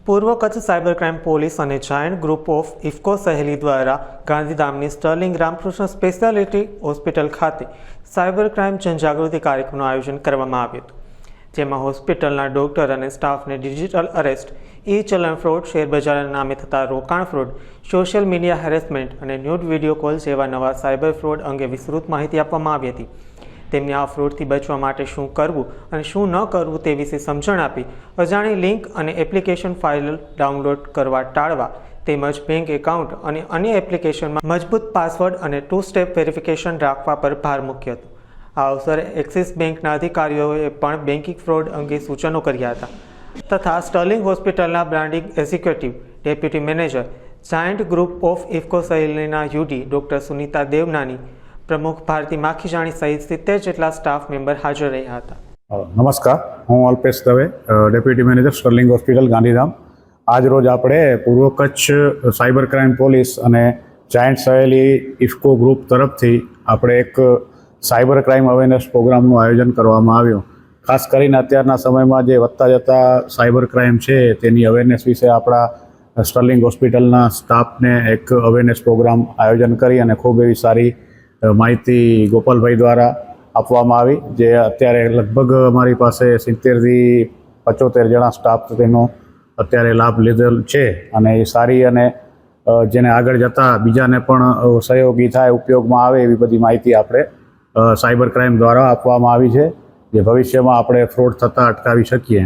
પૂર્વ Kutch cyber crime police અને giant group of IFFCO સહેલી દ્વારા ગાંધીધામની સ્ટર્લિંગ રામકૃષ્ણ સ્પેશિયાલિટી હોસ્પિટલ ખાતે સાયબર ક્રાઇમ જનજાગૃતિ કાર્યક્રમનું આયોજન કરવામાં આવ્યું હતું, જેમાં હોસ્પિટલના ડોક્ટર અને સ્ટાફને ડિજિટલ અરેસ્ટ, ઈ ચલણ ફ્રોડ, શેરબજારના નામે થતા રોકાણ ફ્રોડ, સોશિયલ મીડિયા હેરેસમેન્ટ અને ન્યૂડ વિડીયો કોલ જેવા નવા સાયબર ફ્રોડ અંગે વિસ્તૃત માહિતી આપવામાં આવી હતી. તેમને આ ફ્રોડથી બચવા માટે શું કરવું અને શું ન કરવું તે વિશે સમજણ આપી અજાણી લિંક અને એપ્લિકેશન ફાઇલ ડાઉનલોડ કરવા ટાળવા તેમજ બેંક એકાઉન્ટ અને અન્ય એપ્લિકેશનમાં મજબૂત પાસવર્ડ અને 2 સ્ટેપ વેરિફિકેશન રાખવા પર ભાર મૂક્યો હતો. આ અવસરે એક્સિસ બેંકના અધિકારીઓએ પણ બેન્કિંગ ફ્રોડ અંગે સૂચનો કર્યા હતા તથા સ્ટર્લિંગ હોસ્પિટલના branding executive, deputy manager, giant group of IFFCO સહેલીના યુડી ડૉક્ટર સુનીતા દેવનાની, પ્રમુખ ભારતી માખીજાણી સહિત 70 જેટલા સ્ટાફ મેમ્બર હાજર રહ્યા હતા. નમસ્કાર, હું Alpesh Dave, deputy manager, Sterling hospital, Gandhidham. આજ રોજ આપણે પૂર્વ કચ્છ સાયબર ક્રાઇમ પોલીસ અને જાયન્ટ સહેલી ઇફકો ગ્રુપ તરફથી આપણે એક સાયબર ક્રાઇમ અવેરનેસ પ્રોગ્રામનું આયોજન કરવામાં આવ્યું. ખાસ કરીને અત્યારના સમયમાં જે વધતા જતા સાયબર ક્રાઇમ છે તેની અવેરનેસ વિશે આપણા સ્ટર્લિંગ હોસ્પિટલના સ્ટાફને એક અવેરનેસ પ્રોગ્રામ આયોજન કરી અને ખૂબ એવી સારી માહિતી ગોપાલભાઈ દ્વારા આપવામાં આવી, જે અત્યારે લગભગ અમારી પાસે 70થી 75 જણા સ્ટાફ તેનો અત્યારે લાભ લીધેલ છે અને એ સારી અને જેને આગળ જતાં બીજાને પણ સહયોગી થાય, ઉપયોગમાં આવે એવી બધી માહિતી આપણે સાયબર ક્રાઇમ દ્વારા આપવામાં આવી છે, જે ભવિષ્યમાં આપણે ફ્રોડ થતાં અટકાવી શકીએ.